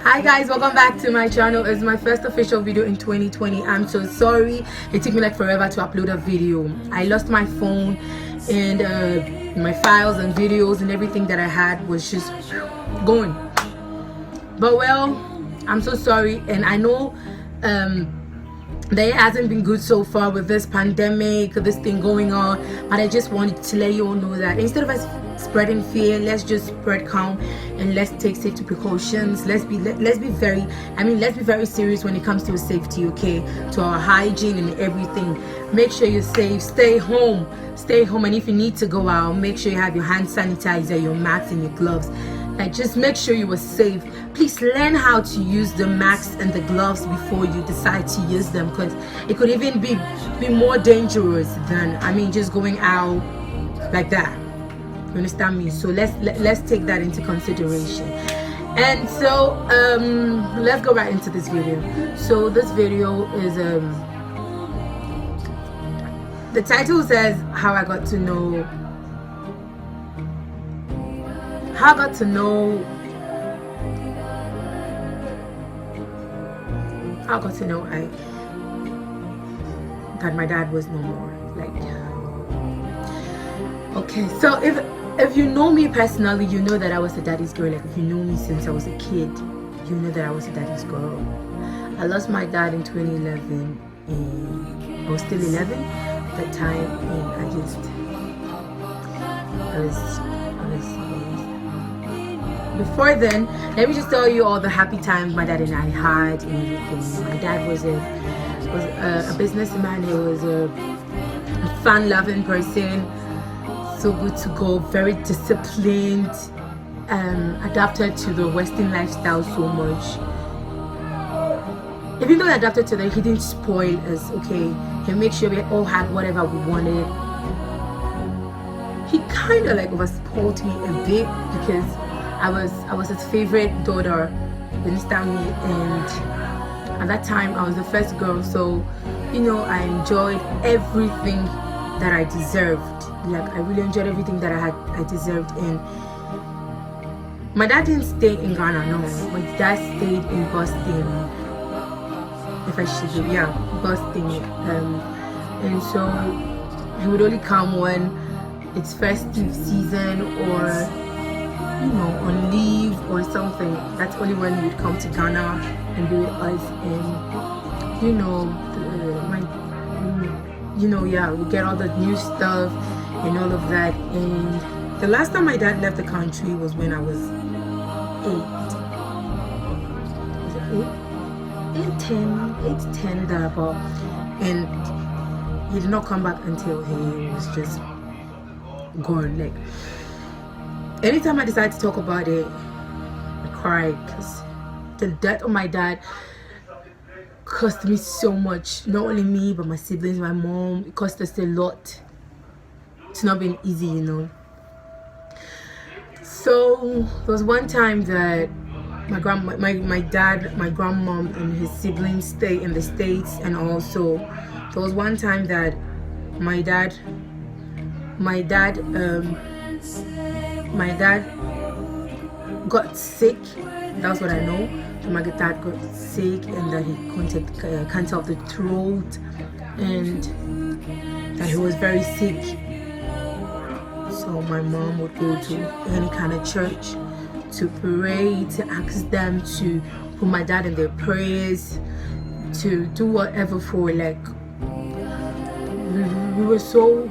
Hi guys, welcome back to my channel. It's my first official video in 2020. I'm so sorry it took me like forever to upload a video. I lost my phone and my files and videos and everything that I had was just gone. But well, I'm so sorry, and I know that it hasn't been good so far with this pandemic, this thing going on, but I just wanted to let you all know that instead of us spreading fear, let's just spread calm and let's take safety precautions. Let's be very serious when it comes to safety, okay, to our hygiene and everything. Make sure you're safe, stay home, and if you need to go out, make sure you have your hand sanitizer, your masks and your gloves. Like, just make sure you are safe. Please learn how to use the masks and the gloves before you decide to use them, because it could even be more dangerous than just going out like that. You understand me? So let's take that into consideration. And so let's go right into this video. So this video is the title says how I got to know that my dad was no more. Okay, so if you know me personally, you know that I was a daddy's girl. Like, if you know me since I was a kid, you know that I was a daddy's girl. I lost my dad in 2011, and I was still 11 at that time, and I was before then, let me just tell you all the happy times my dad and I had and everything. My dad was a businessman. He was a fun-loving person, so good to go, very disciplined, adapted to the Western lifestyle so much. Even though he adapted to that, he didn't spoil us, okay? He made sure we all had whatever we wanted. He kind of like overspoiled me a bit because I was his favorite daughter, you understand me? And at that time I was the first girl, so I enjoyed everything that I deserved. Like, I really enjoyed everything that I deserved. And my dad didn't stay in Ghana, no. My dad stayed in Boston. Boston. And so he would only come when it's festive season or on leave or something. That's only when he would come to Ghana and be with us. And we get all the new stuff and all of that. And the last time my dad left the country was when I was 10 thereabout, and he did not come back until he was just gone. Like, anytime I decide to talk about it, I cry, because the death of my dad cost me so much. Not only me, but my siblings, my mom. It cost us a lot. It's not been easy, So there was one time that my dad, my grandmom, and his siblings stay in the States, and also there was one time that my dad got sick. That's what I know. My dad got sick, and that he contracted cancer of the throat, and that he was very sick. So my mom would go to any kind of church to pray, to ask them to put my dad in their prayers, to do whatever for, like,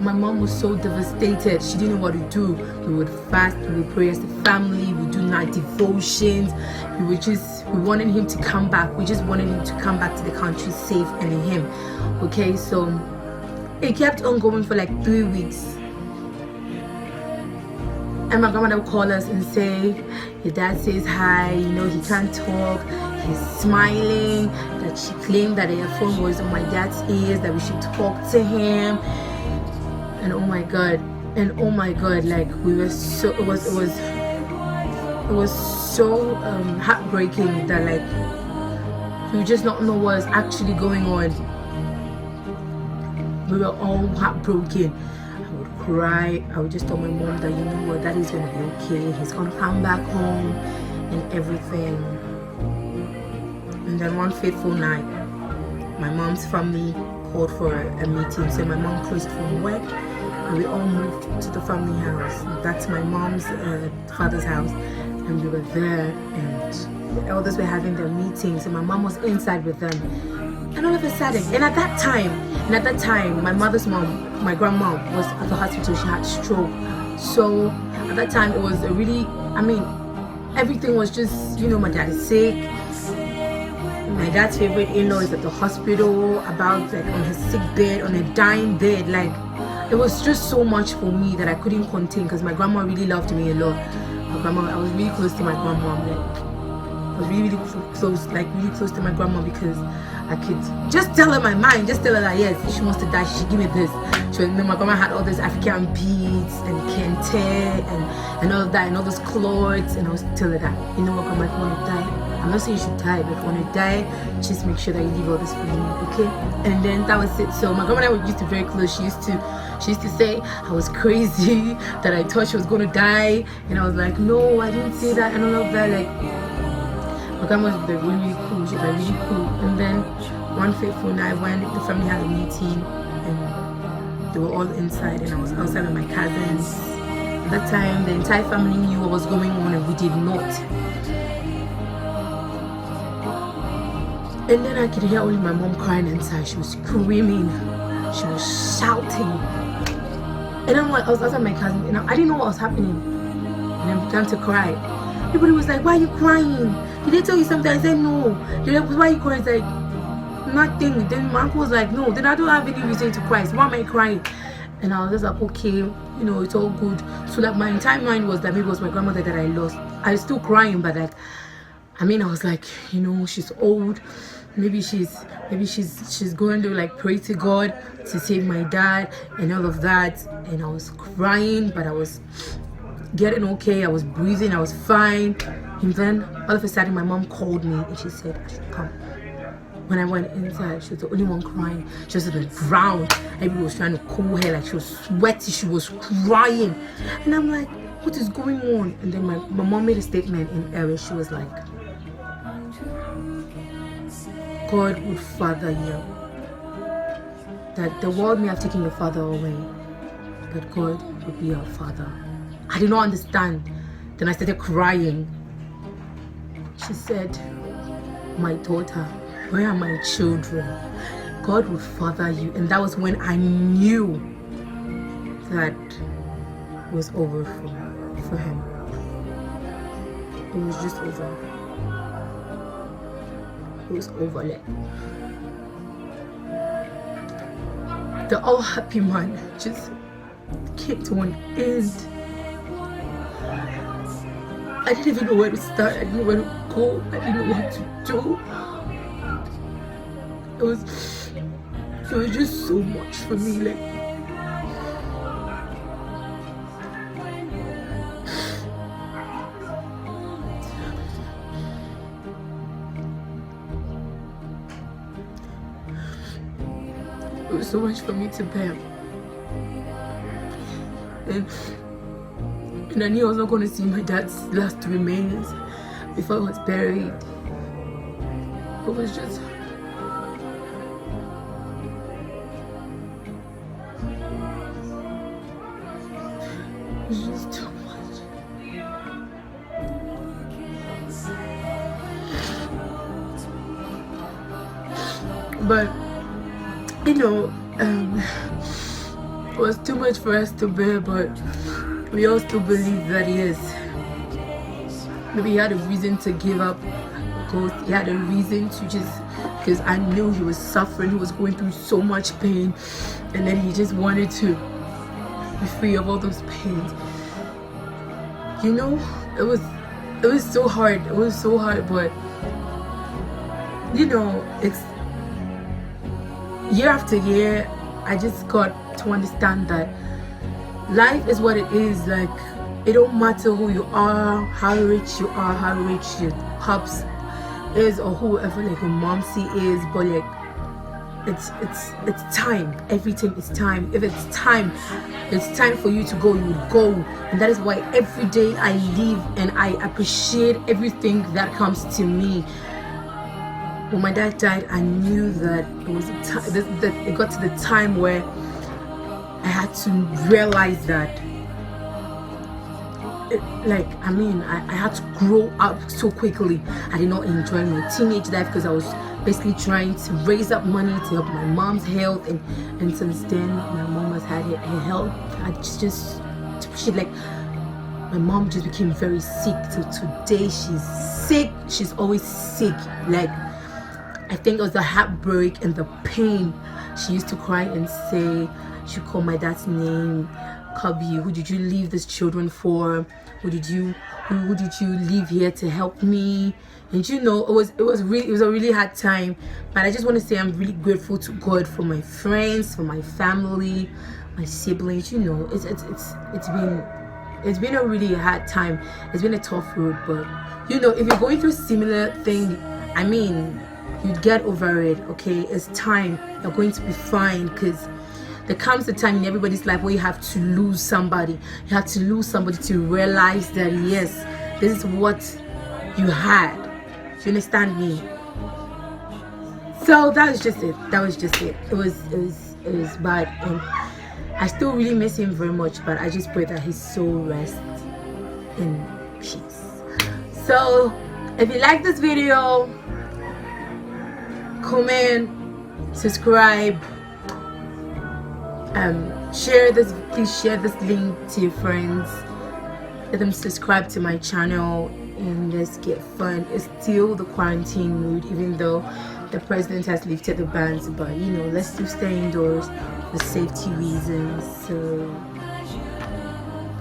my mom was so devastated. She didn't know what to do. We would fast, we would pray as a family, we do night devotions. We wanted him to come back. We just wanted him to come back to the country safe and in him. Okay, so it kept on going for like 3 weeks. And my grandmother would call us and say, your dad says hi, he can't talk, he's smiling, that she claimed that the phone was on my dad's ears, that we should talk to him. And oh my god, like, we were so, it was so heartbreaking that, like, we just not know what was actually going on. We were all heartbroken. Cry. I would just tell my mom that, that is gonna be okay, he's gonna come back home and everything. And then one fateful night, my mom's family called for a meeting. So my mom closed from work and we all moved to the family house. That's my mom's father's house. And we were there and the elders were having their meetings and my mom was inside with them. And all of a sudden, and at that time, my mother's mom, my grandma, was at the hospital. She had stroke. So at that time, it was a really, everything was just, my dad is sick. My dad's favorite in-law is at the hospital, about like on his sick bed, on a dying bed. Like, it was just so much for me that I couldn't contain because my grandma really loved me a lot. I was really close to my grandma. I was really close to my grandma because I could just tell her my mind, just tell her that yes, she wants to die, she should give me this. My grandma had all those African beads and kente and all of that and all those clothes, and I was tell her that, you know what, grandma, if you want to die, I'm not saying you should die, but if you want to die, just make sure that you leave all this for me, okay? And then that was it. So my grandma and I were used to very close. She used to say I was crazy, that I thought she was going to die, and I was like, no, I didn't say that, and all of that. Like, my grandma was really cool. She was really cool. And then one fateful night when the family had a meeting and they were all inside and I was outside with my cousins. At that time, the entire family knew what was going on and we did not. And then I could hear only my mom crying inside. She was screaming. She was shouting. And I was outside my cousin and I didn't know what was happening. And I began to cry. Everybody was like, why are you crying? Did they tell you something? I said, no. They're like, why are you crying? It's like, nothing. Then my uncle was like, no, then I don't have any reason to cry. So why am I crying? And I was just like, okay, it's all good. So like my entire mind was that maybe it was my grandmother that I lost. I was still crying, but like, I was like, she's old. Maybe she's going to like pray to God to save my dad and all of that. And I was crying, but I was getting okay. I was breathing. I was fine. And then all of a sudden my mom called me and she said I should come. When I went inside, she was the only one crying. She was on the ground. Everybody was trying to cool her, like she was sweaty, she was crying. And I'm like, what is going on? And then my mom made a statement in Irish. She was like, God would father you. That the world may have taken your father away, but God would be your father. I did not understand. Then I started crying. She said, my daughter, where are my children? God will father you. And that was when I knew that it was over for him. It was just over. It was over. Like, the all happy man just came to an end. I didn't even know where to start. I didn't know where to go. I didn't know what to do. It was just so much for me. Like, it was so much for me to bear. And I knew I was not going to see my dad's last remains before I was buried. It was just... it was just too much. But, it was too much for us to bear, but we all still believe that yes, maybe he had a reason to give up, because he had a reason to just, because I knew he was suffering, he was going through so much pain, and then he just wanted to be free of all those pains. It was so hard. It was so hard, but it's year after year, I just got to understand that life is what it is. Like, it don't matter who you are, how rich you are, how rich your pops is, or whoever, like your momsy is, but like it's time. Everything is time. If it's time for you to go, you will go. And that is why every day I live and I appreciate everything that comes to me. when my dad died, I knew that it was that it got to the time where I had to realize that I had to grow up so quickly. I did not enjoy my teenage life because I was basically trying to raise up money to help my mom's health, and since then my mom has had her health. I just like, my mom just became very sick till today. She's sick. She's always sick. Like, I think it was the heartbreak and the pain. She used to cry and say, she called my dad's name, Cubby, who did you leave these children for? Who did you leave here to help me? And it was a really hard time. But I just want to say I'm really grateful to God for my friends, for my family, my siblings. It's been a really hard time. It's been a tough road, but if you're going through similar thing, you get over it. Okay, it's time. You're going to be fine, because there comes a time in everybody's life where you have to lose somebody. You have to lose somebody to realize that, yes, this is what you had. Do you understand me? So that was just it. It was bad, and I still really miss him very much, but I just pray that his soul rests in peace. So if you like this video, comment, subscribe, share this. Please share this link to your friends. Let them subscribe to my channel, and let's get fun. It's still the quarantine mood, even though the president has lifted the bans, but let's still stay indoors for safety reasons. So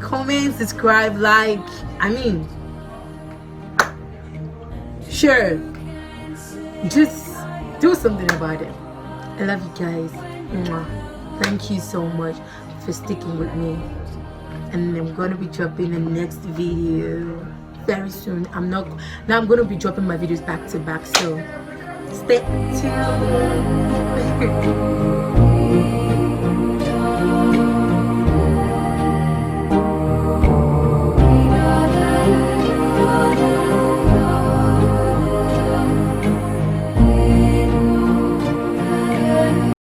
comment, subscribe, like, sure, just do something about it. I love you guys. Mwah. Thank you so much for sticking with me, and I'm gonna be dropping the next video very soon. I'm gonna be dropping my videos back to back, so stay tuned.